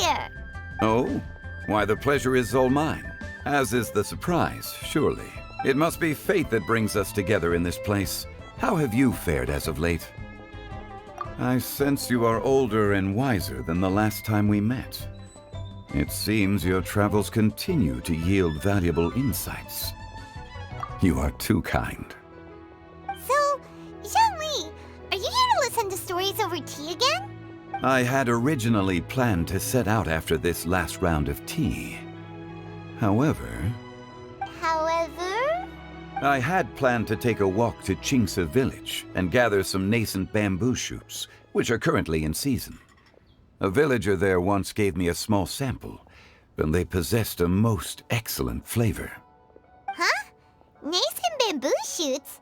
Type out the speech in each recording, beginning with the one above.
here! Oh? Why, the pleasure is all mine. As is the surprise, surely. It must be fate that brings us together in this place. How have you fared as of late? I sense you are older and wiser than the last time we met. It seems your travels continue to yield valuable insights. You are too kind. So, Zhongli, are you here to listen to stories over tea again? I had originally planned to set out after this last round of tea. However, I had planned to take a walk to Qixing village and gather some nascent bamboo shoots, which are currently in season. A villager there once gave me a small sample, and they possessed a most excellent flavor. Huh? Nascent bamboo shoots?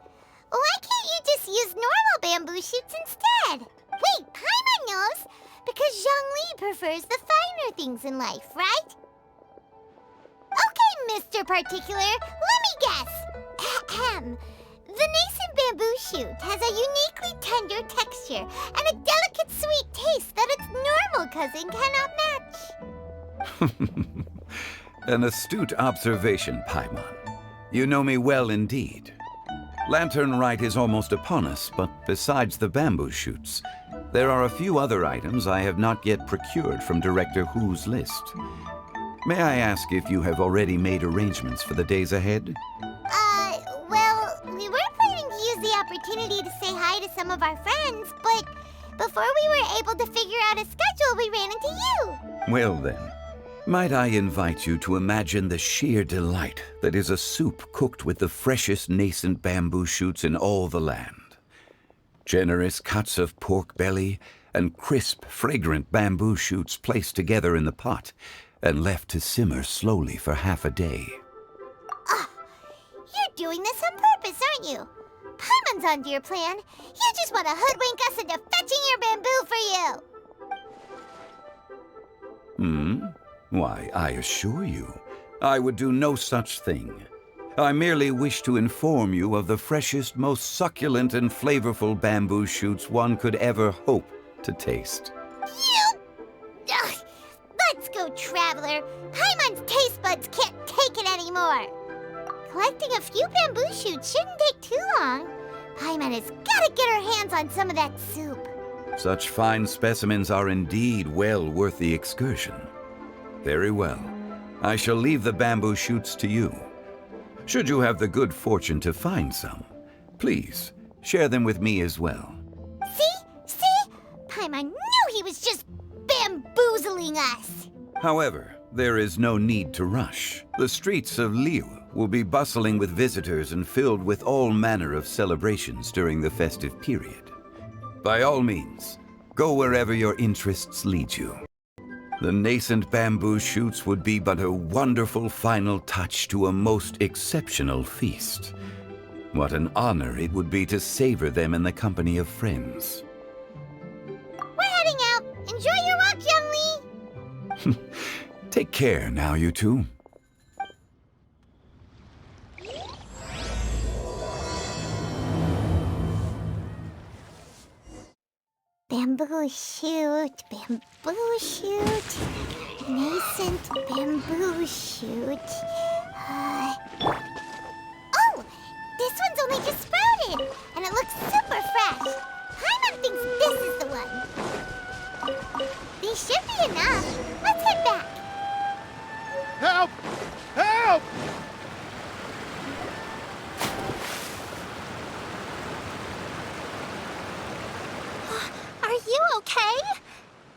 Why can't you just use normal bamboo shoots instead? Wait, Paimon knows! Because Zhongli prefers the finer things in life, right? Okay, Mr. Particular, let me guess. Ahem. The nascent bamboo shoot has a uniquely tender texture and a delicate sweet taste that its normal cousin cannot match. An astute observation, Paimon. You know me well indeed. Lantern Rite is almost upon us, but besides the bamboo shoots, there are a few other items I have not yet procured from Director Hu's list. May I ask if you have already made arrangements for the days ahead? Well, we were planning to use the opportunity to say hi to some of our friends, but before we were able to figure out a schedule, we ran into you. Well then, might I invite you to imagine the sheer delight that is a soup cooked with the freshest nascent bamboo shoots in all the land. Generous cuts of pork belly and crisp, fragrant bamboo shoots placed together in the pot and left to simmer slowly for half a day. You're doing this on purpose, aren't you? Paimon's onto your plan. You just want to hoodwink us into fetching your bamboo for you. Why, I assure you, I would do no such thing. I merely wish to inform you of the freshest, most succulent and flavorful bamboo shoots one could ever hope to taste. Ugh. Let's go, Traveler. Paimon's taste buds can't take it anymore. Collecting a few bamboo shoots shouldn't take too long. Paimon has got to get her hands on some of that soup. Such fine specimens are indeed well worth the excursion. Very well. I shall leave the bamboo shoots to you. Should you have the good fortune to find some, please share them with me as well. See? Paimon knew he was just bamboozling us. However, there is no need to rush. The streets of Liyue will be bustling with visitors and filled with all manner of celebrations during the festive period. By all means, go wherever your interests lead you. The nascent bamboo shoots would be but a wonderful final touch to a most exceptional feast. What an honor it would be to savor them in the company of friends. We're heading out. Enjoy your walk, Zhongli. Take care now, you two. Bamboo shoot, nascent bamboo shoot. Oh, this one's only just sprouted, and it looks super fresh. Paimon thinks this is the one. These should be enough. Let's head back. Help! Help! Are you okay?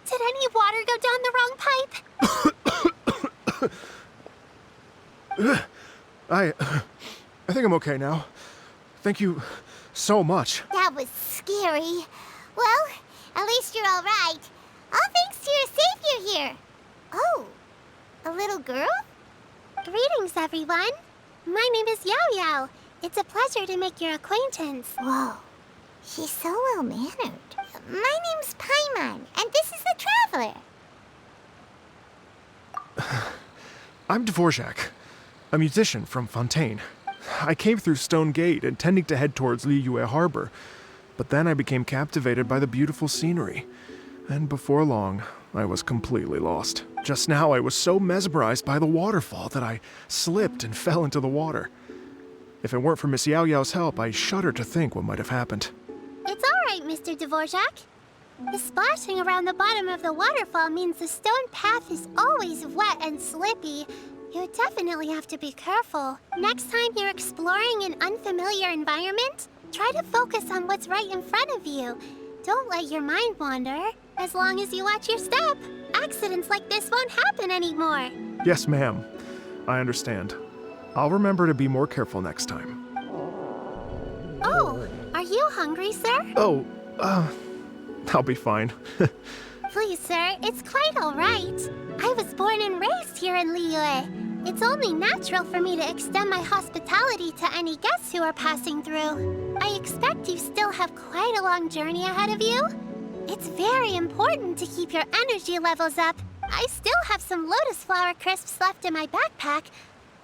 Did any water go down the wrong pipe? I think I'm okay now. Thank you so much. That was scary. Well, at least you're all right. All thanks to your savior here. Oh, a little girl? Greetings, everyone. My name is Yao Yao. It's a pleasure to make your acquaintance. Whoa, she's so well-mannered. My name's Paimon, and this is the Traveler. I'm Dvorak, a musician from Fontaine. I came through Stone Gate intending to head towards Liyue Harbor, but then I became captivated by the beautiful scenery. And before long, I was completely lost. Just now I was so mesmerized by the waterfall that I slipped and fell into the water. If it weren't for Miss Yao Yao's help, I shudder to think what might have happened. It's all right, Mr. Dvorak. The splashing around the bottom of the waterfall means the stone path is always wet and slippy. You definitely have to be careful. Next time you're exploring an unfamiliar environment, try to focus on what's right in front of you. Don't let your mind wander. As long as you watch your step, accidents like this won't happen anymore. Yes, ma'am. I understand. I'll remember to be more careful next time. Oh, are you hungry, sir? Oh, I'll be fine. Please, sir, it's quite all right. I was born and raised here in Liyue. It's only natural for me to extend my hospitality to any guests who are passing through. I expect you still have quite a long journey ahead of you. It's very important to keep your energy levels up. I still have some lotus flower crisps left in my backpack.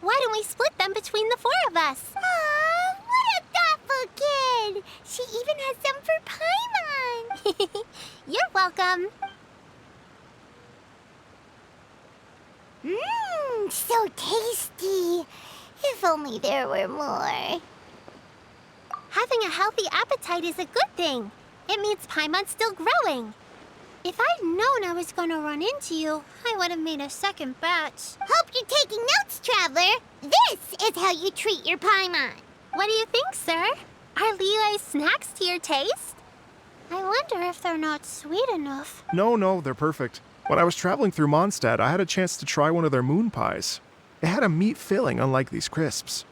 Why don't we split them between the 4 of us? Aw, what a thoughtful kid! She even has some for Paimon! You're welcome. Mmm, so tasty! If only there were more. Having a healthy appetite is a good thing. It means Paimon's still growing. If I'd known I was gonna run into you, I would have made a second batch. Hope you're taking notes, Traveler. This is how you treat your Paimon. What do you think, sir? Are Liyue's snacks to your taste? I wonder if they're not sweet enough. No, they're perfect. When I was traveling through Mondstadt, I had a chance to try one of their moon pies. It had a meat filling, unlike these crisps.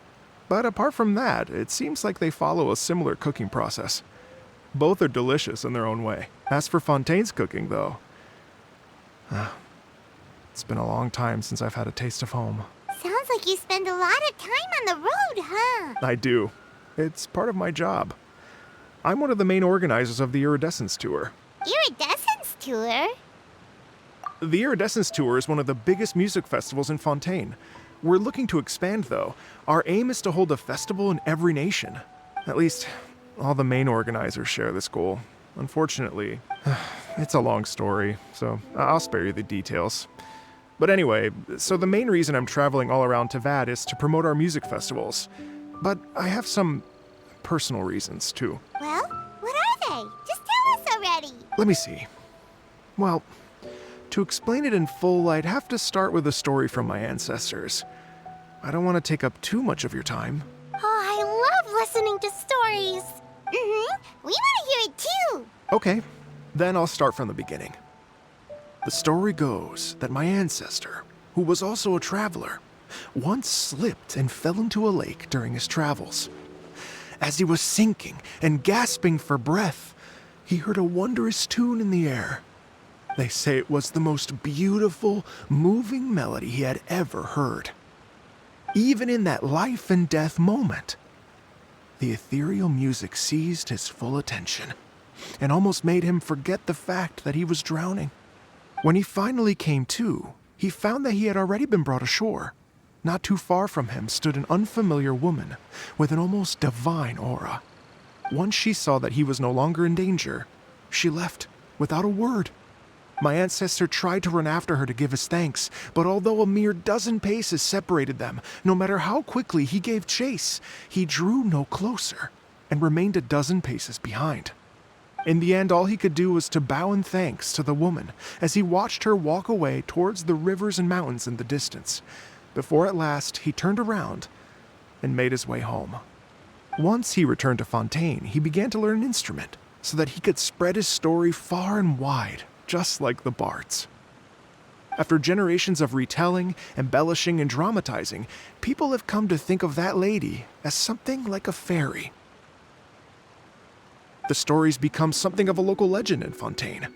But apart from that, it seems like they follow a similar cooking process. Both are delicious in their own way. As for Fontaine's cooking, though, it's been a long time since I've had a taste of home. Sounds like you spend a lot of time on the road, huh? I do. It's part of my job. I'm one of the main organizers of the Iridescence Tour. Iridescence tour? The Iridescence Tour is one of the biggest music festivals in Fontaine. We're looking to expand, though. Our aim is to hold a festival in every nation. At least, all the main organizers share this goal. Unfortunately, it's a long story, so I'll spare you the details. But anyway, so the main reason I'm traveling all around Tavad is to promote our music festivals. But I have some personal reasons, too. Well, what are they? Just tell us already. Let me see. Well, to explain it in full, I'd have to start with a story from my ancestors. I don't want to take up too much of your time. Oh, I love listening to stories. We want to hear it too. Okay, then I'll start from the beginning. The story goes that my ancestor, who was also a traveler, once slipped and fell into a lake during his travels. As he was sinking and gasping for breath, he heard a wondrous tune in the air. They say it was the most beautiful, moving melody he had ever heard. Even in that life and death moment, the ethereal music seized his full attention and almost made him forget the fact that he was drowning. When he finally came to, he found that he had already been brought ashore. Not too far from him stood an unfamiliar woman with an almost divine aura. Once she saw that he was no longer in danger, she left without a word. My ancestor tried to run after her to give his thanks, but although a mere dozen paces separated them, no matter how quickly he gave chase, he drew no closer and remained a dozen paces behind. In the end, all he could do was to bow in thanks to the woman as he watched her walk away towards the rivers and mountains in the distance, before at last he turned around and made his way home. Once he returned to Fontaine, he began to learn an instrument so that he could spread his story far and wide, just like the bards. After generations of retelling, embellishing, and dramatizing, people have come to think of that lady as something like a fairy. The story's become something of a local legend in Fontaine.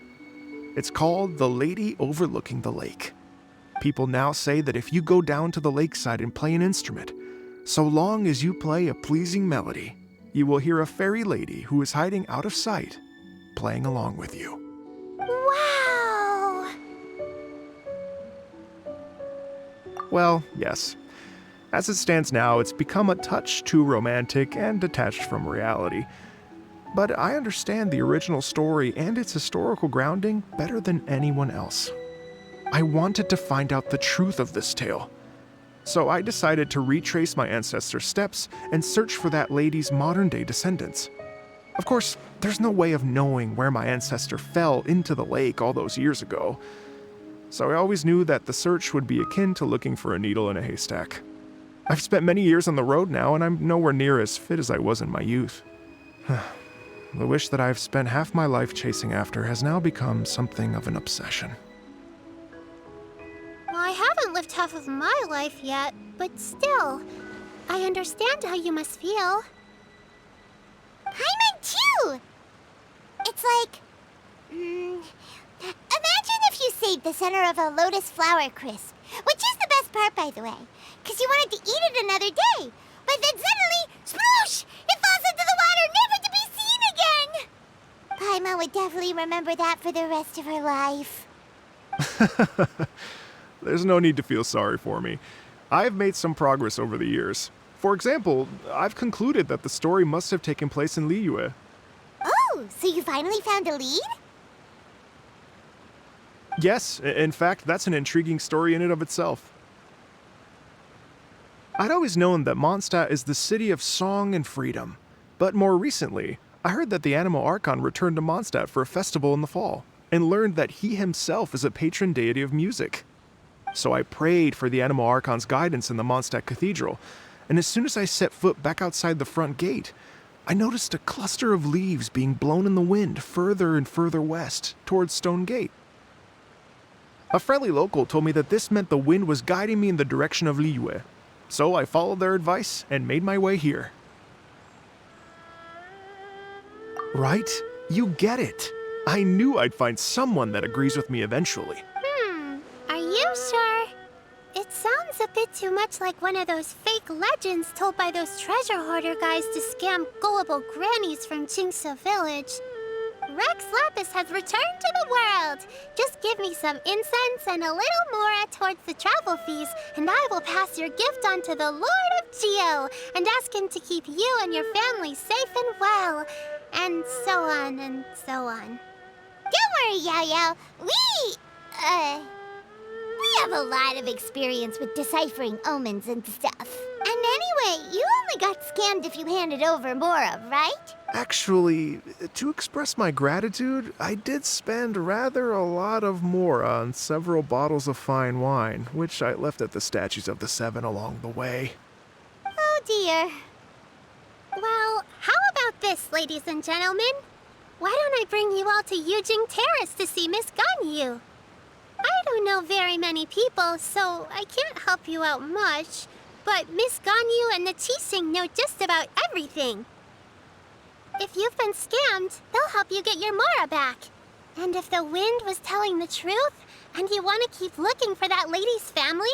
It's called The Lady Overlooking the Lake. People now say that if you go down to the lakeside and play an instrument, so long as you play a pleasing melody, you will hear a fairy lady who is hiding out of sight, playing along with you. Wow! Well, yes. As it stands now, it's become a touch too romantic and detached from reality. But I understand the original story and its historical grounding better than anyone else. I wanted to find out the truth of this tale. So I decided to retrace my ancestors' steps and search for that lady's modern-day descendants. Of course, there's no way of knowing where my ancestor fell into the lake all those years ago, so I always knew that the search would be akin to looking for a needle in a haystack. I've spent many years on the road now, and I'm nowhere near as fit as I was in my youth. The wish that I've spent half my life chasing after has now become something of an obsession. Well, I haven't lived half of my life yet, but still, I understand how you must feel. Paimon too! It's like... imagine if you saved the center of a lotus flower crisp, which is the best part, by the way, because you wanted to eat it another day. But then suddenly, sploosh! It falls into the water, never to be seen again! Paimon would definitely remember that for the rest of her life. There's no need to feel sorry for me. I've made some progress over the years. For example, I've concluded that the story must have taken place in Liyue. Oh, so you finally found a lead? Yes, in fact, that's an intriguing story in and of itself. I'd always known that Mondstadt is the city of song and freedom, but more recently, I heard that the Anemo Archon returned to Mondstadt for a festival in the fall, and learned that he himself is a patron deity of music. So I prayed for the Anemo Archon's guidance in the Mondstadt Cathedral, and as soon as I set foot back outside the front gate, I noticed a cluster of leaves being blown in the wind further and further west, towards Stone Gate. A friendly local told me that this meant the wind was guiding me in the direction of Liyue, so I followed their advice and made my way here. Right? You get it. I knew I'd find someone that agrees with me eventually. Are you sure? It sounds a bit too much like one of those fake legends told by those treasure hoarder guys to scam gullible grannies from Qixing village. Rex Lapis has returned to the world. Just give me some incense and a little more towards the travel fees, and I will pass your gift on to the Lord of Geo and ask him to keep you and your family safe and well, and so on and so on. Don't worry, Yao Yao. We have a lot of experience with deciphering omens and stuff. And anyway, you only got scammed if you handed over Mora, right? Actually, to express my gratitude, I did spend rather a lot of Mora on several bottles of fine wine, which I left at the Statues of the Seven along the way. Oh dear. Well, how about this, ladies and gentlemen? Why don't I bring you all to Yujing Terrace to see Miss Ganyu? I don't know very many people, so I can't help you out much, but Miss Ganyu and the Qixing know just about everything. If you've been scammed, they'll help you get your Mora back. And if the wind was telling the truth, and you want to keep looking for that lady's family,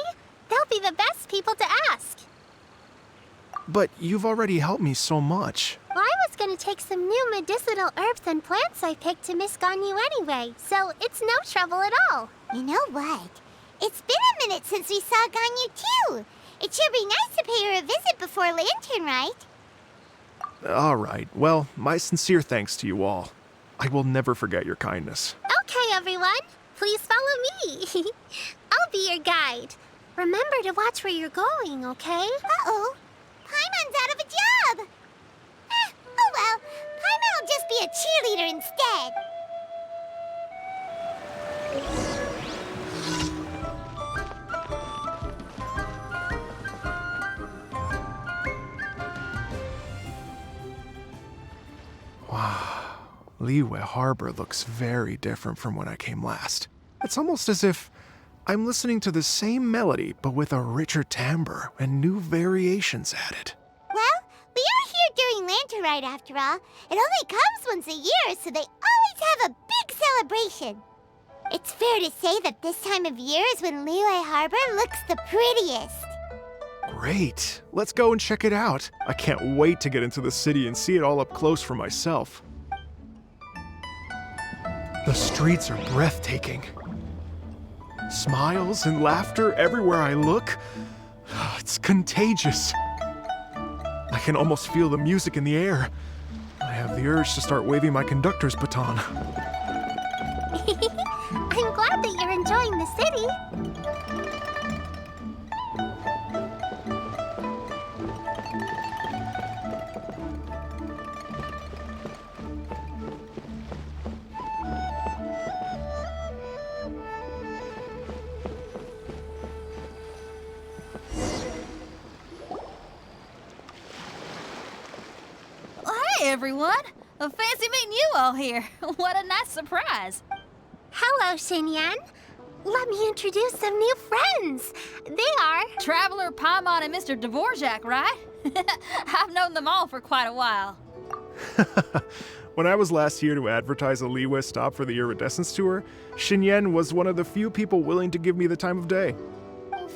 they'll be the best people to ask. But you've already helped me so much. Well, I was going to take some new medicinal herbs and plants I picked to Miss Ganyu anyway, so it's no trouble at all. You know what? It's been a minute since we saw Ganyu too. It should be nice to pay her a visit before Lantern, right? All right. Well, my sincere thanks to you all. I will never forget your kindness. Okay, everyone. Please follow me. I'll be your guide. Remember to watch where you're going, okay? Uh-oh. Paimon's out of a job. Oh well. Paimon will just be a cheerleader instead. Wow. Liyue Harbor looks very different from when I came last. It's almost as if I'm listening to the same melody, but with a richer timbre and new variations added. Well, we are here during Lantern Rite after all. It only comes once a year, so they always have a big celebration. It's fair to say that this time of year is when Liyue Harbor looks the prettiest. Great. Let's go and check it out. I can't wait to get into the city and see it all up close for myself. The streets are breathtaking. Smiles and laughter everywhere I look. It's contagious. I can almost feel the music in the air. I have the urge to start waving my conductor's baton. I'm glad that you're enjoying the city. Hey, everyone. Fancy meeting you all here. What a nice surprise. Hello, Xinyan. Let me introduce some new friends. They are... Traveler, Paimon, and Mr. Dvorak, right? I've known them all for quite a while. When I was last here to advertise a Liyue stop for the Iridescence tour, Xinyan was one of the few people willing to give me the time of day.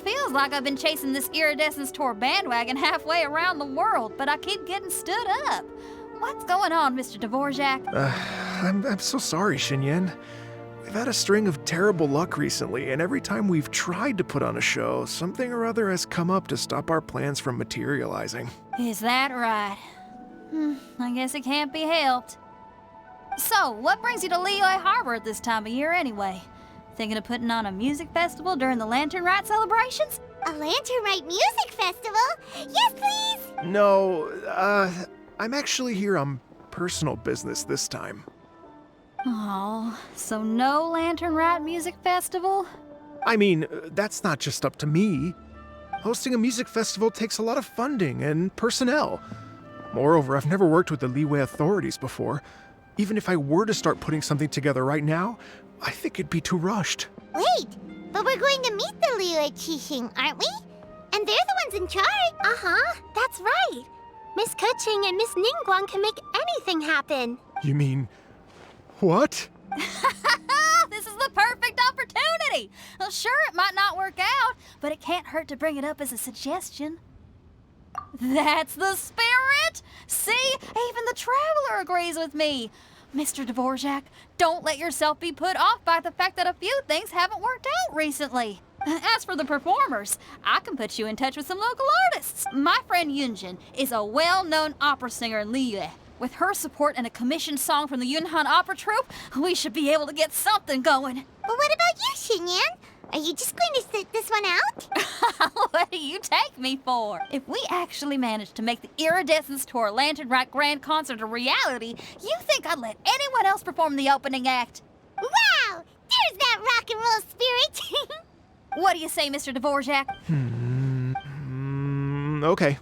Feels like I've been chasing this Iridescence tour bandwagon halfway around the world, but I keep getting stood up. What's going on, Mr. Dvorak? I'm so sorry, Xinyan. We've had a string of terrible luck recently, and every time we've tried to put on a show, something or other has come up to stop our plans from materializing. Is that right? I guess it can't be helped. So, what brings you to Liyue Harbor at this time of year anyway? Thinking of putting on a music festival during the Lantern Rite celebrations? A Lantern Rite music festival? Yes, please! No, I'm actually here on personal business this time. Oh, so no Lantern Rite music festival? I mean, that's not just up to me. Hosting a music festival takes a lot of funding and personnel. Moreover, I've never worked with the Liyue authorities before. Even if I were to start putting something together right now, I think it'd be too rushed. Wait, but we're going to meet the Liyue Qixing, aren't we? And they're the ones in charge. Uh-huh, that's right. Miss Qixing and Miss Ningguang can make anything happen. You mean... what? This is the perfect opportunity! Well, sure, it might not work out, but it can't hurt to bring it up as a suggestion. That's the spirit! See, even the Traveler agrees with me. Mr. Dvorak, don't let yourself be put off by the fact that a few things haven't worked out recently. As for the performers, I can put you in touch with some local artists. My friend Yunjin is a well-known opera singer in Liyue. With her support and a commissioned song from the Yunhan Opera Troupe, we should be able to get something going. But what about you, Xinyan? Are you just going to sit this one out? What do you take me for? If we actually manage to make the Iridescence Tour Lantern Rite Grand Concert a reality, you think I'd let anyone else perform the opening act? Wow! There's that rock and roll spirit! What do you say, Mr. Dvorak? Okay.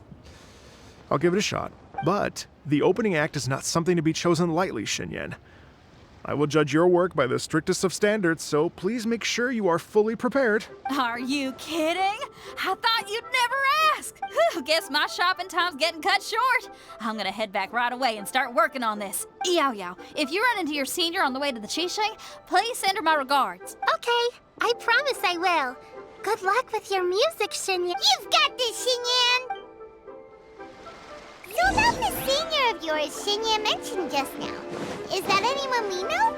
I'll give it a shot. But the opening act is not something to be chosen lightly, Xinyan. I will judge your work by the strictest of standards, so please make sure you are fully prepared. Are you kidding? I thought you'd never ask. Guess my shopping time's getting cut short. I'm gonna head back right away and start working on this. Yao Yao, if you run into your senior on the way to the Qixing, please send her my regards. Okay, I promise I will. Good luck with your music, Xinyan. You've got this, Xinyan! So about the senior of yours Xinyan mentioned just now. Is that anyone we know?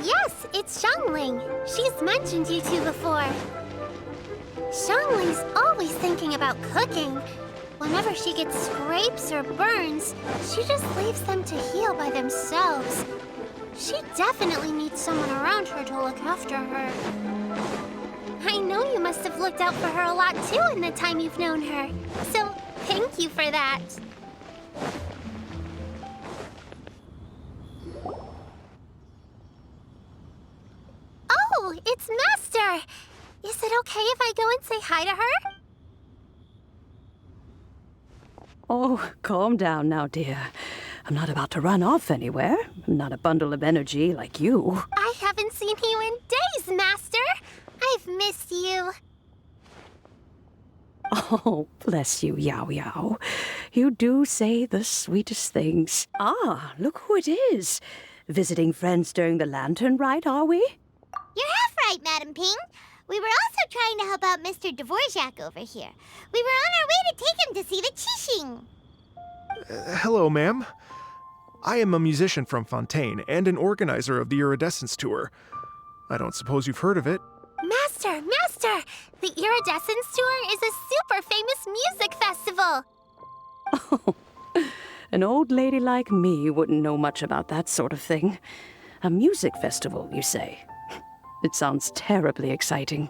Yes, it's Xiangling. She's mentioned you two before. Xiangling's always thinking about cooking. Whenever she gets scrapes or burns, she just leaves them to heal by themselves. She definitely needs someone around her to look after her. I know you must have looked out for her a lot too in the time you've known her. So, thank you for that. Oh, it's Master! Is it okay if I go and say hi to her? Oh, calm down now, dear. I'm not about to run off anywhere. I'm not a bundle of energy like you. I haven't seen you in days, Master! I've missed you. Oh, bless you, Yao Yao. You do say the sweetest things. Ah, look who it is. Visiting friends during the Lantern Rite, are we? You're half right, Madam Ping. We were also trying to help out Mr. Dvorak over here. We were on our way to take him to see the Qixing. Hello, ma'am. I am a musician from Fontaine and an organizer of the Iridescence tour. I don't suppose you've heard of it. Master! Master! The Iridescence Tour is a super famous music festival! Oh, an old lady like me wouldn't know much about that sort of thing. A music festival, you say? It sounds terribly exciting.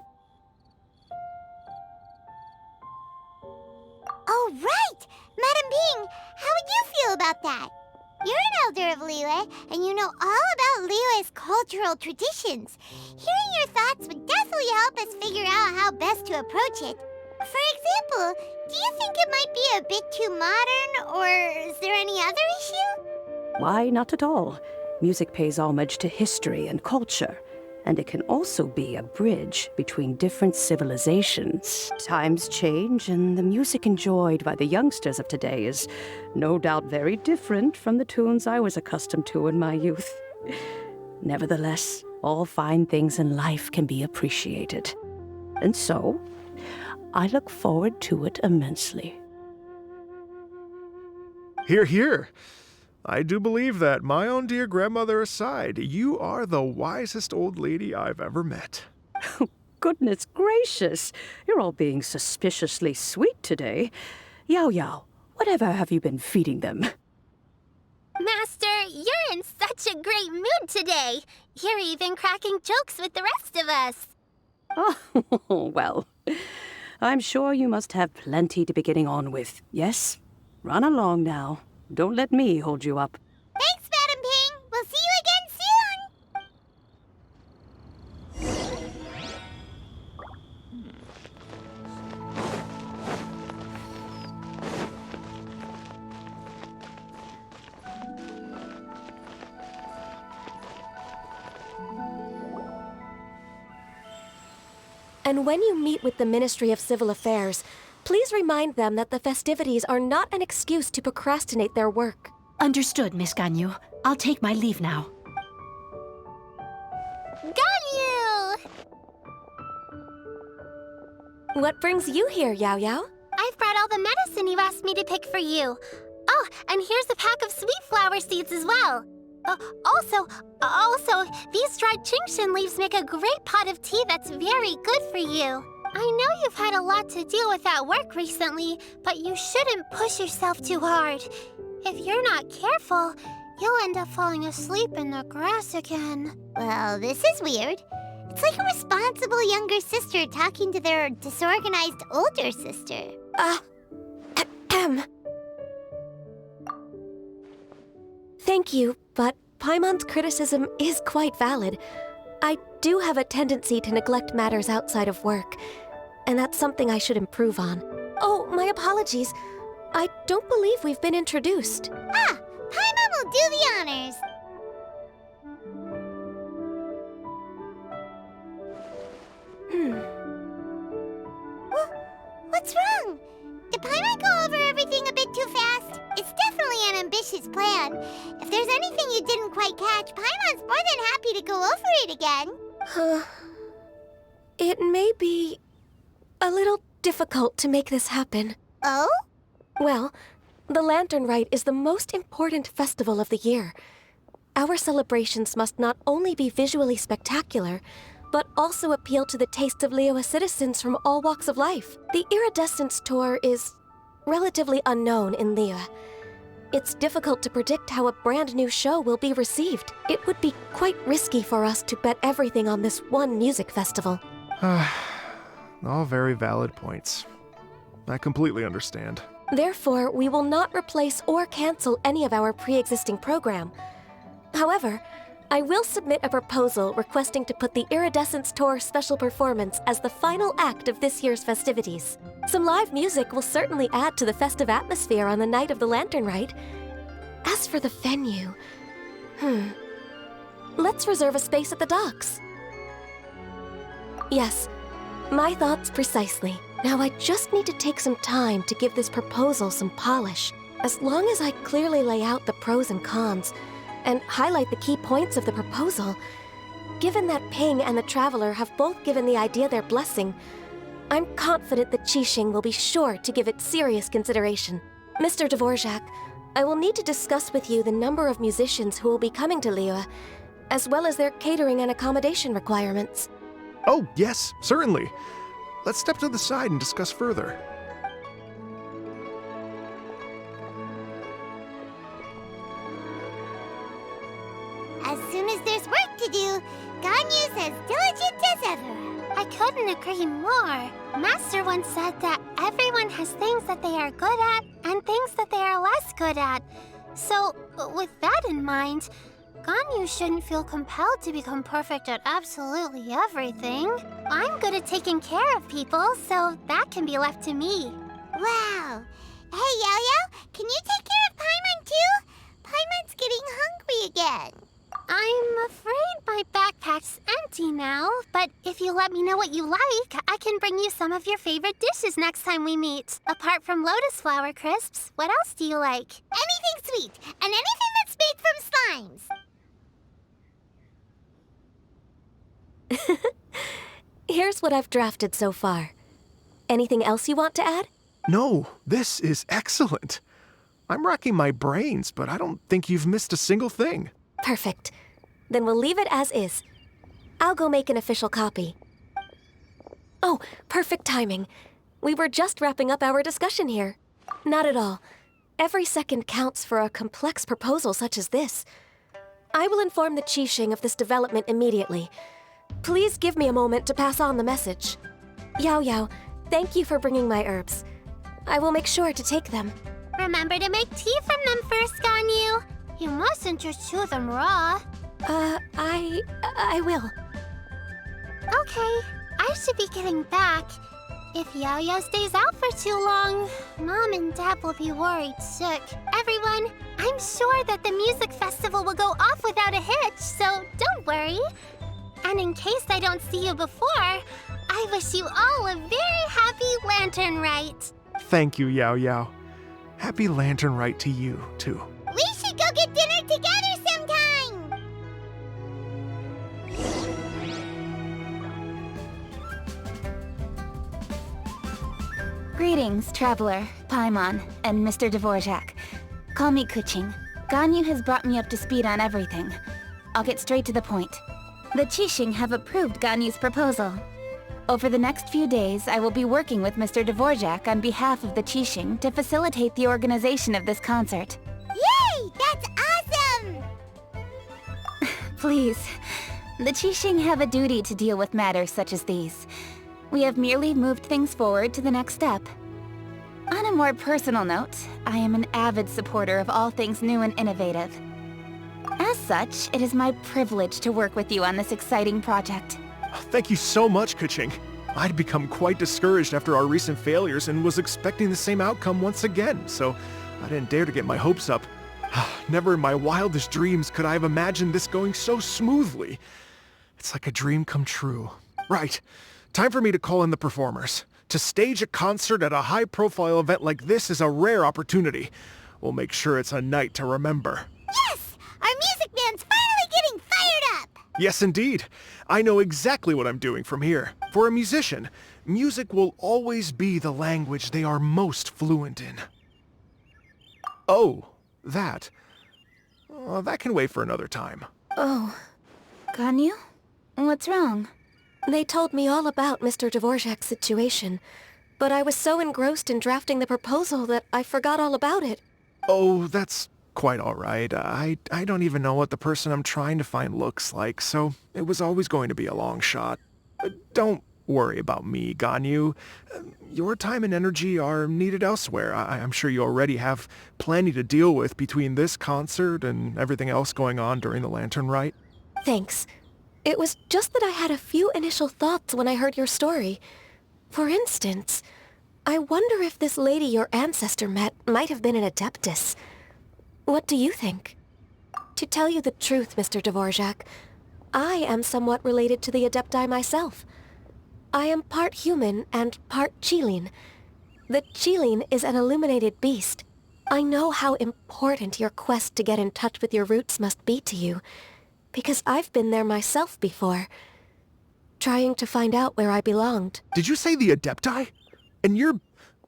Oh, right! Madam Ping, how would you feel about that? You're an elder of Liyue, and you know all about Liyue's cultural traditions. Hearing your thoughts would definitely help us figure out how best to approach it. For example, do you think it might be a bit too modern, or is there any other issue? Why, not at all. Music pays homage to history and culture, and it can also be a bridge between different civilizations. Times change, and the music enjoyed by the youngsters of today is no doubt very different from the tunes I was accustomed to in my youth. Nevertheless, all fine things in life can be appreciated. And so, I look forward to it immensely. Hear, hear. I do believe that, my own dear grandmother aside, you are the wisest old lady I've ever met. Goodness gracious, you're all being suspiciously sweet today. Yao Yao, whatever have you been feeding them? Master, you're in such a great mood today. You're even cracking jokes with the rest of us. Oh, well, I'm sure you must have plenty to be getting on with. Yes? Run along now. Don't let me hold you up. Thanks, Madam Ping! We'll see you again And when you meet with the Ministry of Civil Affairs, please remind them that the festivities are not an excuse to procrastinate their work. Understood, Miss Ganyu. I'll take my leave now. Ganyu! What brings you here, Yao Yao? I've brought all the medicine you asked me to pick for you. Oh, and here's a pack of sweet flower seeds as well. Also, these dried Qixing leaves make a great pot of tea that's very good for you. I know you've had a lot to deal with at work recently, but you shouldn't push yourself too hard. If you're not careful, you'll end up falling asleep in the grass again. Well, this is weird. It's like a responsible younger sister talking to their disorganized older sister. Thank you, but Paimon's criticism is quite valid. I do have a tendency to neglect matters outside of work, and that's something I should improve on. Oh, my apologies. I don't believe we've been introduced. Ah, Paimon will do the honors. What's wrong? Did Paimon go over everything a bit too fast? It's definitely an ambitious plan. If there's anything you didn't quite catch, Paimon's more than happy to go over it again. It may be a little difficult to make this happen. Oh? Well, the Lantern Rite is the most important festival of the year. Our celebrations must not only be visually spectacular, but also appeal to the tastes of Liyue citizens from all walks of life. The Iridescence tour is relatively unknown in Liyue. It's difficult to predict how a brand new show will be received. It would be quite risky for us to bet everything on this one music festival. All very valid points. I completely understand. Therefore, we will not replace or cancel any of our pre-existing program. However, I will submit a proposal requesting to put the Iridescence Tour special performance as the final act of this year's festivities. Some live music will certainly add to the festive atmosphere on the night of the Lantern Rite. As for the venue, let's reserve a space at the docks. Yes, my thoughts precisely. Now I just need to take some time to give this proposal some polish. As long as I clearly lay out the pros and cons, and highlight the key points of the proposal, given that Ping and the Traveler have both given the idea their blessing, I'm confident that Qixing will be sure to give it serious consideration. Mr. Dvorak, I will need to discuss with you the number of musicians who will be coming to Liyue, as well as their catering and accommodation requirements. Oh, yes, certainly. Let's step to the side and discuss further. As As soon as there's work to do, Ganyu's as diligent as ever. I couldn't agree more. Master once said that everyone has things that they are good at and things that they are less good at. So, with that in mind, Ganyu shouldn't feel compelled to become perfect at absolutely everything. I'm good at taking care of people, so that can be left to me. Wow. Hey, Yo-Yo, can you take care of Paimon too? Paimon's getting hungry again. I'm afraid my backpack's empty now, but if you let me know what you like, I can bring you some of your favorite dishes next time we meet. Apart from lotus flower crisps, what else do you like? Anything sweet, and anything that's made from slimes. Here's what I've drafted so far. Anything else you want to add? No, this is excellent. I'm racking my brains, but I don't think you've missed a single thing. Perfect. Then we'll leave it as is. I'll go make an official copy. Oh, perfect timing. We were just wrapping up our discussion here. Not at all. Every second counts for a complex proposal such as this. I will inform the Qixing of this development immediately. Please give me a moment to pass on the message. Yao Yao, thank you for bringing my herbs. I will make sure to take them. Remember to make tea from them first, Ganyu. You mustn't just chew them raw. I will. Okay, I should be getting back. If Yao-Yao stays out for too long, Mom and Dad will be worried sick. Everyone, I'm sure that the music festival will go off without a hitch, so don't worry. And in case I don't see you before, I wish you all a very happy Lantern Rite. Thank you, Yao Yao. Happy Lantern Rite to you, too. We should go get dinner together sometime! Greetings, Traveler, Paimon, and Mr. Dvorak. Call me Qixing. Ganyu has brought me up to speed on everything. I'll get straight to the point. The Qixing have approved Ganyu's proposal. Over the next few days, I will be working with Mr. Dvorak on behalf of the Qixing to facilitate the organization of this concert. Yay! That's awesome! Please, the Qixing have a duty to deal with matters such as these. We have merely moved things forward to the next step. On a more personal note, I am an avid supporter of all things new and innovative. As such, it is my privilege to work with you on this exciting project. Thank you so much, Qixing. I'd become quite discouraged after our recent failures and was expecting the same outcome once again, so I didn't dare to get my hopes up. Never in my wildest dreams could I have imagined this going so smoothly. It's like a dream come true. Right. Time for me to call in the performers. To stage a concert at a high-profile event like this is a rare opportunity. We'll make sure it's a night to remember. Yes! Our music band's finally getting fired up! Yes, indeed. I know exactly what I'm doing from here. For a musician, music will always be the language they are most fluent in. Oh, that. That can wait for another time. Oh. Ganyu? What's wrong? They told me all about Mr. Dvorak's situation, but I was so engrossed in drafting the proposal that I forgot all about it. Oh, that's quite all right. I don't even know what the person I'm trying to find looks like, so it was always going to be a long shot. Don't worry about me, Ganyu. Your time and energy are needed elsewhere. I'm sure you already have plenty to deal with between this concert and everything else going on during the Lantern Rite. Thanks. It was just that I had a few initial thoughts when I heard your story. For instance, I wonder if this lady your ancestor met might have been an Adeptus. What do you think? To tell you the truth, Mr. Dvorak, I am somewhat related to the Adepti myself. I am part human and part Qixing. The Qixing is an illuminated beast. I know how important your quest to get in touch with your roots must be to you, because I've been there myself before, trying to find out where I belonged. Did you say the Adepti? And you're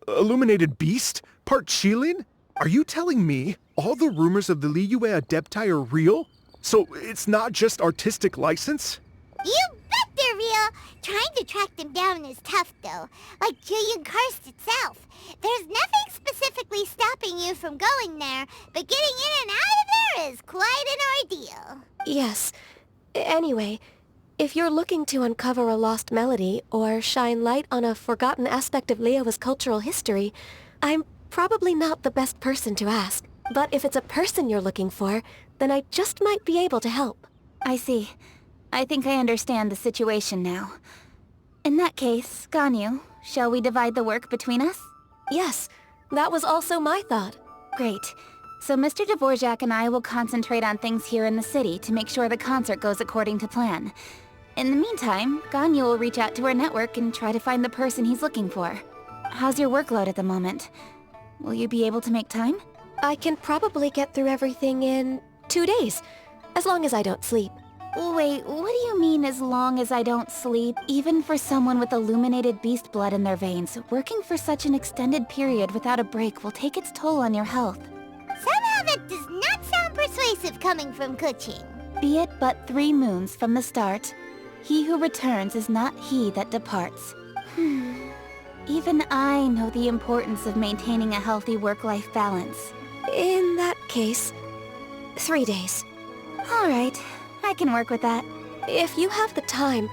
illuminated beast? Part Qixing? Are you telling me all the rumors of the Liyue Adepti are real? So it's not just artistic license? You bet they're real! Trying to track them down is tough, though. Like Julian Karst itself. There's nothing specifically stopping you from going there, but getting in and out of there is quite an ordeal. Yes. Anyway, if you're looking to uncover a lost melody or shine light on a forgotten aspect of Liyue's cultural history, I'm probably not the best person to ask. But if it's a person you're looking for, then I just might be able to help. I see. I think I understand the situation now. In that case, Ganyu, shall we divide the work between us? Yes, that was also my thought. Great. So Mr. Dvorak and I will concentrate on things here in the city to make sure the concert goes according to plan. In the meantime, Ganyu will reach out to her network and try to find the person he's looking for. How's your workload at the moment? Will you be able to make time? I can probably get through everything in 2 days, as long as I don't sleep. Wait, what do you mean as long as I don't sleep? Even for someone with illuminated beast blood in their veins, working for such an extended period without a break will take its toll on your health. Somehow that does not sound persuasive coming from Qixing. Be it but 3 moons from the start, he who returns is not he that departs. Even I know the importance of maintaining a healthy work-life balance. In that case, 3 days. All right, I can work with that. If you have the time,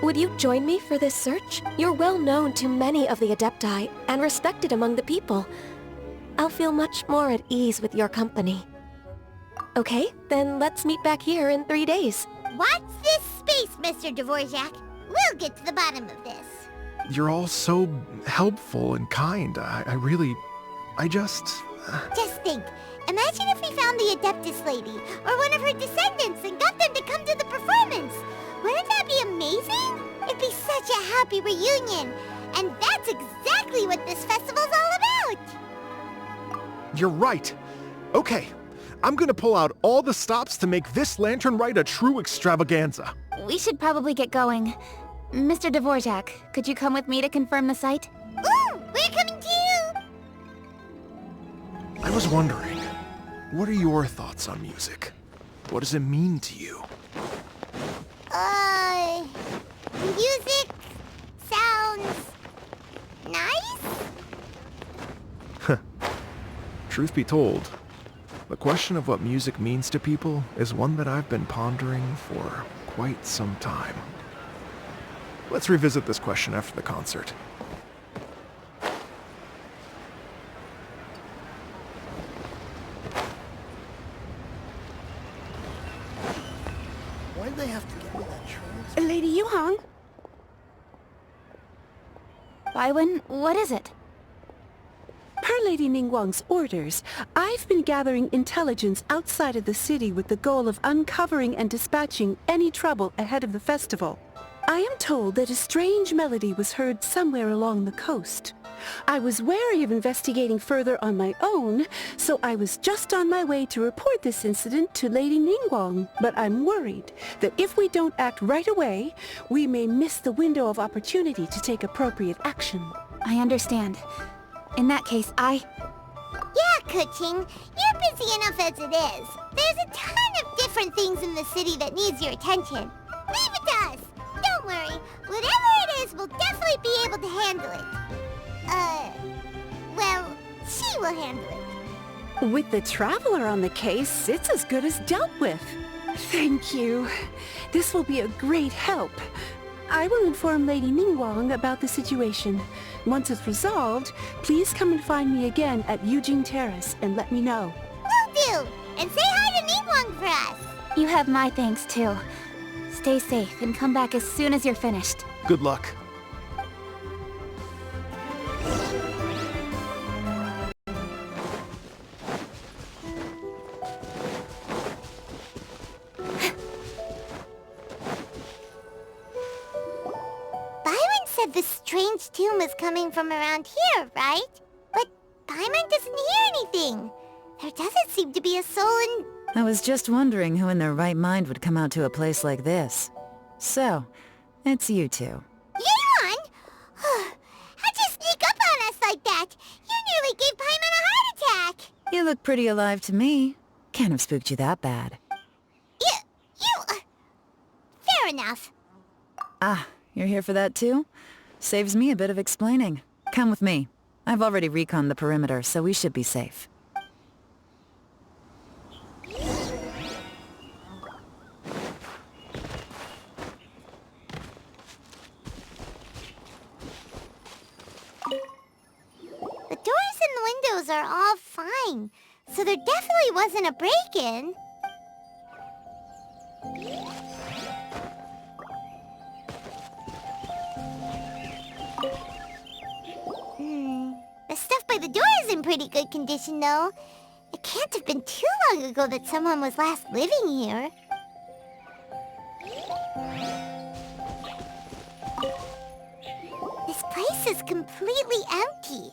would you join me for this search? You're well known to many of the Adepti and respected among the people. I'll feel much more at ease with your company. Okay, then let's meet back here in 3 days. Watch this space, Mr. Dvorak. We'll get to the bottom of this. You're all so helpful and kind. I just... Just think. Imagine if we found the Adeptus lady, or one of her descendants, and got them to come to the performance. Wouldn't that be amazing? It'd be such a happy reunion. And that's exactly what this festival's all about. You're right. Okay, I'm gonna pull out all the stops to make this lantern rite a true extravaganza. We should probably get going. Mr. Dvorak, could you come with me to confirm the site? Ooh, we're coming to you! I was wondering, what are your thoughts on music? What does it mean to you? Music sounds nice? Truth be told, the question of what music means to people is one that I've been pondering for quite some time. Let's revisit this question after the concert. Why'd they have to give me that choice? Lady Yuhong? Baiwen, what is it? Per Lady Ningguang's orders, I've been gathering intelligence outside of the city with the goal of uncovering and dispatching any trouble ahead of the festival. I am told that a strange melody was heard somewhere along the coast. I was wary of investigating further on my own, so I was just on my way to report this incident to Lady Ningguang. But I'm worried that if we don't act right away, we may miss the window of opportunity to take appropriate action. I understand. In that case, Yeah, Qixing, you're busy enough as it is. There's a ton of different things in the city that needs your attention. Leave it to us. Don't worry. Whatever it is, we'll definitely be able to handle it. Well, she will handle it. With the Traveler on the case, it's as good as dealt with. Thank you. This will be a great help. I will inform Lady Ningguang about the situation. Once it's resolved, please come and find me again at Yujing Terrace and let me know. Will do. And say hi to Ningguang for us. you have my thanks too. Stay safe and come back as soon as you're finished. Good luck. Said the strange tune was coming from around here, right? But Paimon doesn't hear anything. There doesn't seem to be a soul in... I was just wondering who in their right mind would come out to a place like this. So, it's you two. Yeon! How'd you sneak up on us like that? You nearly gave Paimon a heart attack! You look pretty alive to me. Can't have spooked you that bad. Fair enough. Ah, you're here for that too? Saves me a bit of explaining. Come with me. I've already reconned the perimeter, so we should be safe. windows are all fine, so there definitely wasn't a break-in. The stuff by the door is in pretty good condition, though. It can't have been too long ago that someone was last living here. This place is completely empty.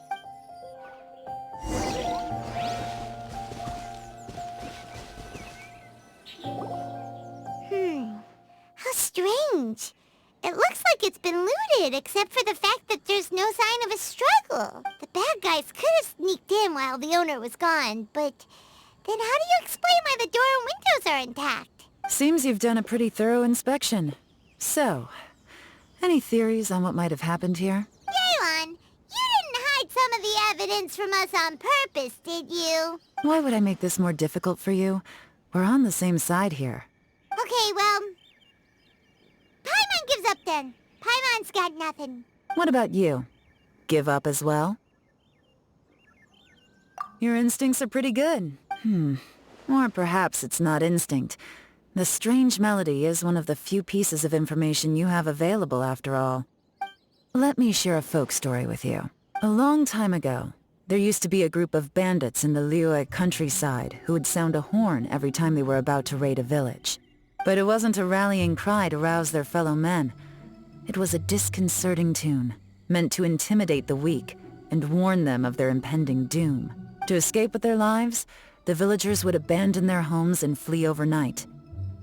How strange. It looks like it's been looted, except for the fact that there's no sign of a struggle. The bad guys could have sneaked in while the owner was gone, but then how do you explain why the door and windows are intact? Seems you've done a pretty thorough inspection. So, any theories on what might have happened here? Yelan, you didn't hide some of the evidence from us on purpose, did you? Why would I make this more difficult for you? We're on the same side here. Okay, well... Paimon gives up then. Paimon's got nothing. What about you? Give up as well? Your instincts are pretty good. Or perhaps it's not instinct. The strange melody is one of the few pieces of information you have available after all. Let me share a folk story with you. A long time ago, there used to be a group of bandits in the Liyue countryside who would sound a horn every time they were about to raid a village. But it wasn't a rallying cry to rouse their fellow men. It was a disconcerting tune, meant to intimidate the weak and warn them of their impending doom. To escape with their lives, the villagers would abandon their homes and flee overnight,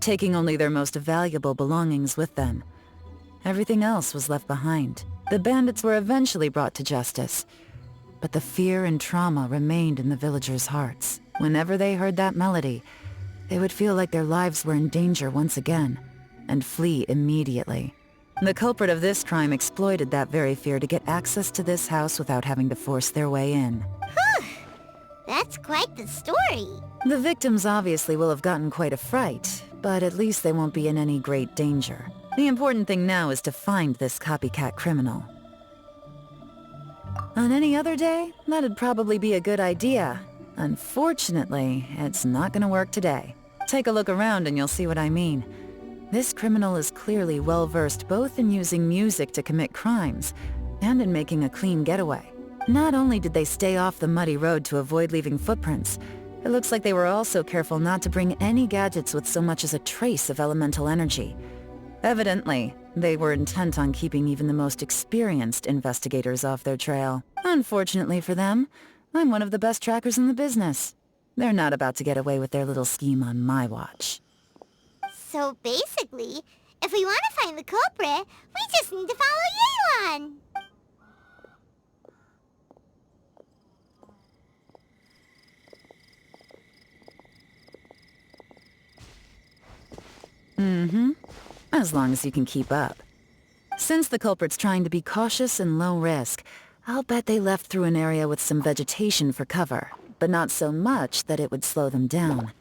taking only their most valuable belongings with them. Everything else was left behind. The bandits were eventually brought to justice, but the fear and trauma remained in the villagers' hearts. Whenever they heard that melody, they would feel like their lives were in danger once again, and flee immediately. The culprit of this crime exploited that very fear to get access to this house without having to force their way in. That's quite the story. The victims obviously will have gotten quite a fright, but at least they won't be in any great danger. The important thing now is to find this copycat criminal. On any other day, that'd probably be a good idea. Unfortunately, it's not gonna work today. Take a look around and you'll see what I mean. This criminal is clearly well-versed both in using music to commit crimes and in making a clean getaway. Not only did they stay off the muddy road to avoid leaving footprints, it looks like they were also careful not to bring any gadgets with so much as a trace of elemental energy. Evidently, they were intent on keeping even the most experienced investigators off their trail. Unfortunately for them, I'm one of the best trackers in the business. They're not about to get away with their little scheme on my watch. So basically, if we want to find the culprit, we just need to follow Yelan. As long as you can keep up. Since the culprit's trying to be cautious and low risk, I'll bet they left through an area with some vegetation for cover, but not so much that it would slow them down.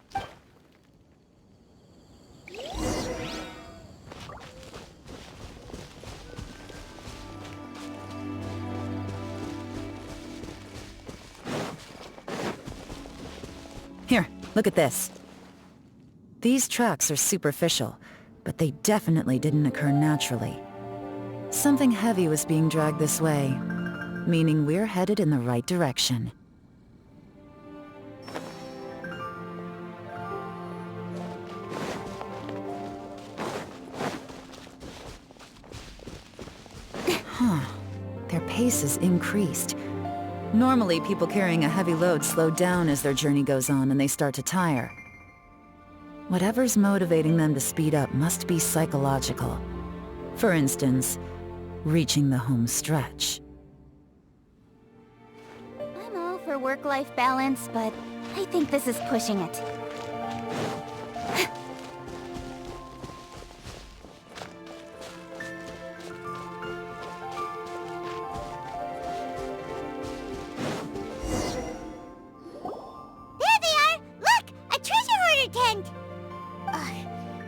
Here, look at this. These tracks are superficial, but they definitely didn't occur naturally. Something heavy was being dragged this way, meaning we're headed in the right direction. Their pace has increased. Normally, people carrying a heavy load slow down as their journey goes on and they start to tire. Whatever's motivating them to speed up must be psychological. For instance, reaching the home stretch. I'm all for work-life balance, but I think this is pushing it. There they are! Look! A treasure hoarder tent! Ugh,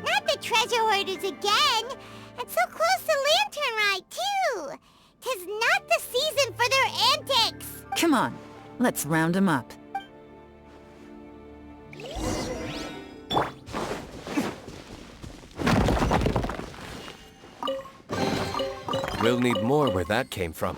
not the treasure hoarders again! And so close to Lantern Rite, too! 'Tis not the season for their antics! Come on, Let's round 'em up. We'll need more where that came from.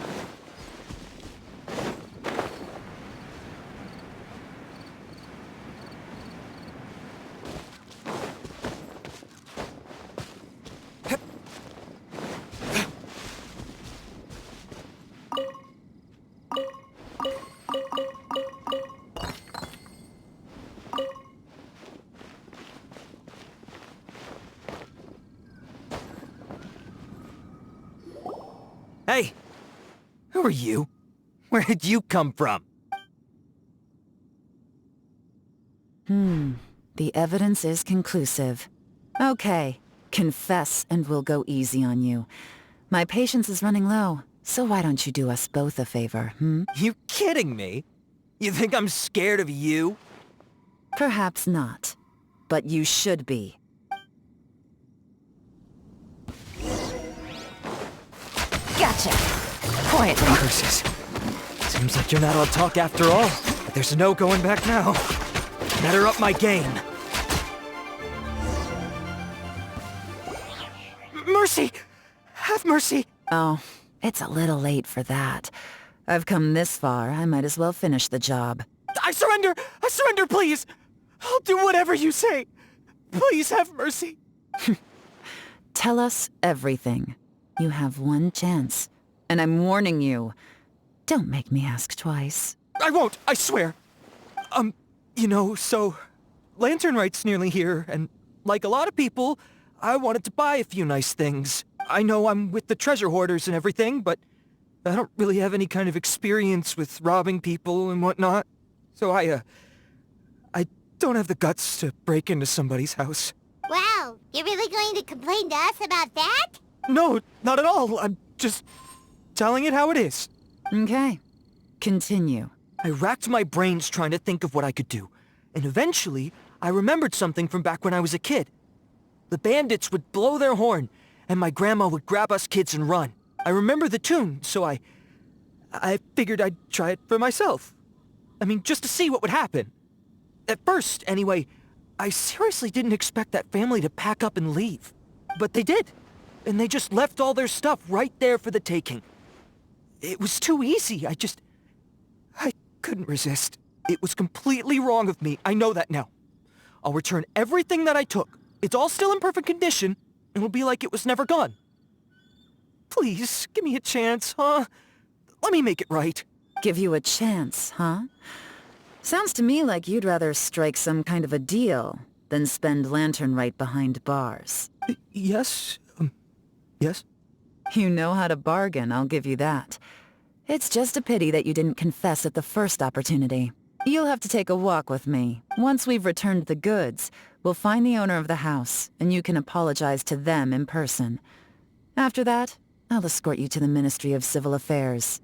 Hey! Who are you? Where did you come from? The evidence is conclusive. Okay, confess and we'll go easy on you. My patience is running low, so why don't you do us both a favor, You kidding me? You think I'm scared of you? Perhaps not, but you should be. Gotcha! Quietly, curses. Seems like you're not all talk after all, but there's no going back now. Better up my game. Mercy! Have mercy! Oh, it's a little late for that. I've come this far, I might as well finish the job. I surrender! I surrender, please! I'll do whatever you say. Please have mercy. Tell us everything. You have one chance, and I'm warning you. Don't make me ask twice. I won't, I swear. You know, so... Lantern Rite's nearly here, and like a lot of people, I wanted to buy a few nice things. I know I'm with the treasure hoarders and everything, but I don't really have any kind of experience with robbing people and whatnot. So I don't have the guts to break into somebody's house. Wow, you're really going to complain to us about that? No, not at all. I'm just telling it how it is. Okay. Continue. I racked my brains trying to think of what I could do, and eventually, I remembered something from back when I was a kid. The bandits would blow their horn, and my grandma would grab us kids and run. I remember the tune, so I figured I'd try it for myself. I mean, just to see what would happen. At first, anyway, I seriously didn't expect that family to pack up and leave. But they did, and they just left all their stuff right there for the taking. It was too easy, I couldn't resist. It was completely wrong of me, I know that now. I'll return everything that I took. It's all still in perfect condition, and it'll be like it was never gone. Please, give me a chance, huh? Let me make it right. Give you a chance, huh? Sounds to me like you'd rather strike some kind of a deal than spend Lantern Rite behind bars. Yes? Yes? You know how to bargain, I'll give you that. It's just a pity that you didn't confess at the first opportunity. You'll have to take a walk with me. Once we've returned the goods, we'll find the owner of the house, and you can apologize to them in person. After that, I'll escort you to the Ministry of Civil Affairs.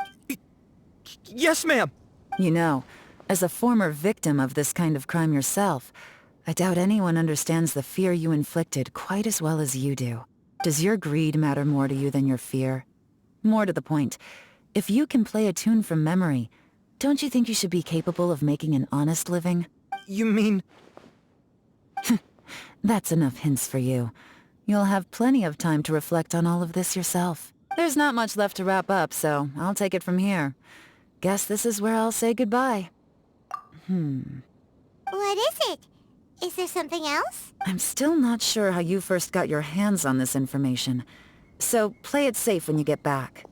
Yes, ma'am! You know, as a former victim of this kind of crime yourself, I doubt anyone understands the fear you inflicted quite as well as you do. Does your greed matter more to you than your fear? More to the point, if you can play a tune from memory, don't you think you should be capable of making an honest living? You mean... That's enough hints for you. You'll have plenty of time to reflect on all of this yourself. There's not much left to wrap up, so I'll take it from here. Guess this is where I'll say goodbye. What is it? Is there something else? I'm still not sure how you first got your hands on this information, so play it safe when you get back.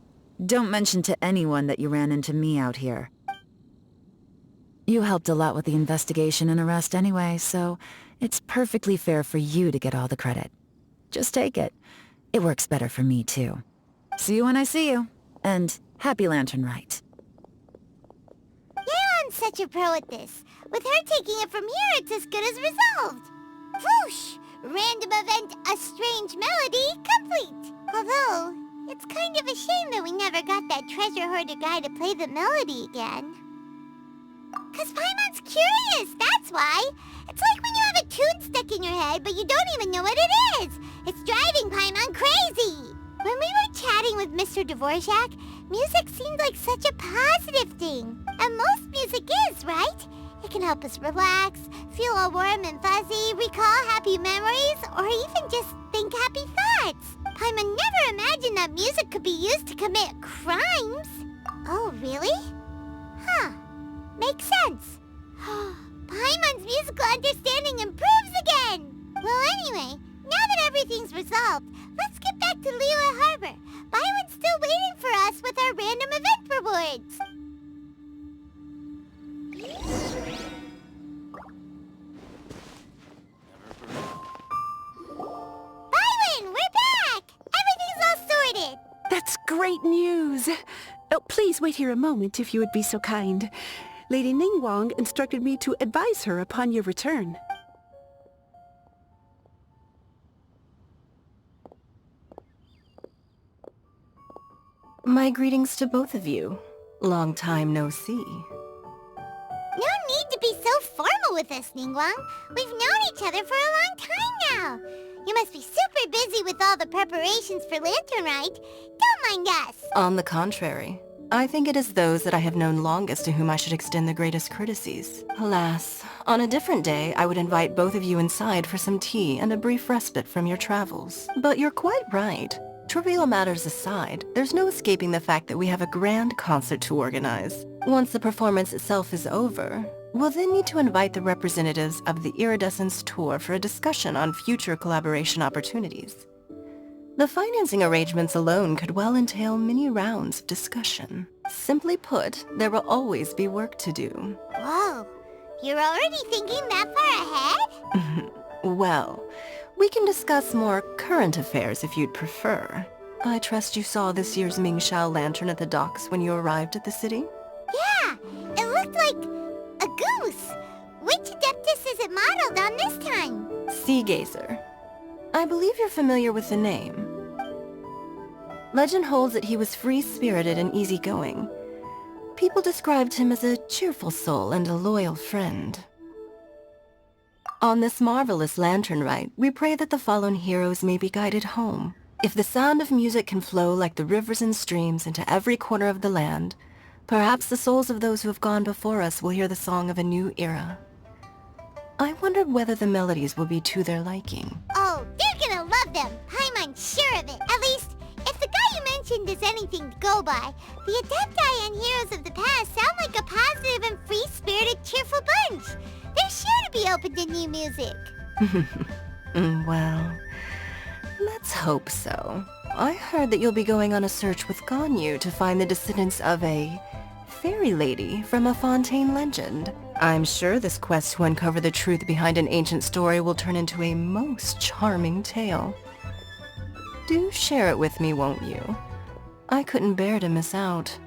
Don't mention to anyone that you ran into me out here. You helped a lot with the investigation and arrest anyway, so it's perfectly fair for you to get all the credit. Just take it. It works better for me, too. See you when I see you, and happy Lantern Rite. Yeon's such a pro at this. With her taking it from here, it's as good as resolved. Whoosh! Random event, a strange melody, complete. Although, it's kind of a shame that we never got that treasure hoarder guy to play the melody again. 'Cause Paimon's curious, that's why. It's like when you have a tune stuck in your head, but you don't even know what it is. It's driving Paimon crazy. When we were chatting with Mr. Dvorak, Music seems like such a positive thing. And most music is, right? It can help us relax, feel all warm and fuzzy, recall happy memories, or even just think happy thoughts. Paimon never imagined that music could be used to commit crimes. Oh, really? Huh. Makes sense. Paimon's musical understanding improves again! Well, anyway, now that everything's resolved, let's get back to Liyue Harbor. Byron's still waiting for us with our random event rewards. Byron, we're back! Everything's all sorted! That's great news! Oh, please wait here a moment if you would be so kind. Lady Ningguang instructed me to advise her upon your return. My greetings to both of you. Long time no see. No need to be so formal with us, Ningguang. We've known each other for a long time now. You must be super busy with all the preparations for Lantern Rite. Don't mind us. On the contrary, I think it is those that I have known longest to whom I should extend the greatest courtesies. Alas, on a different day, I would invite both of you inside for some tea and a brief respite from your travels. But you're quite right. Trivial matters aside, there's no escaping the fact that we have a grand concert to organize. Once the performance itself is over, we'll then need to invite the representatives of the Iridescence tour for a discussion on future collaboration opportunities. The financing arrangements alone could well entail many rounds of discussion. Simply put, there will always be work to do. Whoa, you're already thinking that far ahead? Well, we can discuss more current affairs if you'd prefer. I trust you saw this year's Mingxiao lantern at the docks when you arrived at the city? Yeah, it looked like a goose. Which Adeptus is it modeled on this time? Sea Gazer. I believe you're familiar with the name. Legend holds that he was free-spirited and easygoing. People described him as a cheerful soul and a loyal friend. On this marvelous lantern rite, we pray that the fallen heroes may be guided home. If the sound of music can flow like the rivers and streams into every corner of the land, perhaps the souls of those who have gone before us will hear the song of a new era. I wondered whether the melodies will be to their liking. Oh, they're gonna love them. Paimon's sure of it. At least, if the guy you mentioned is anything to go by, the Adepti and heroes of the past sound like a positive and free-spirited, cheerful bunch. They're sure to be open to new music. Well, let's hope so. I heard that you'll be going on a search with Ganyu to find the descendants of a fairy lady from a Fontaine legend. I'm sure this quest to uncover the truth behind an ancient story will turn into a most charming tale. Do share it with me, won't you? I couldn't bear to miss out.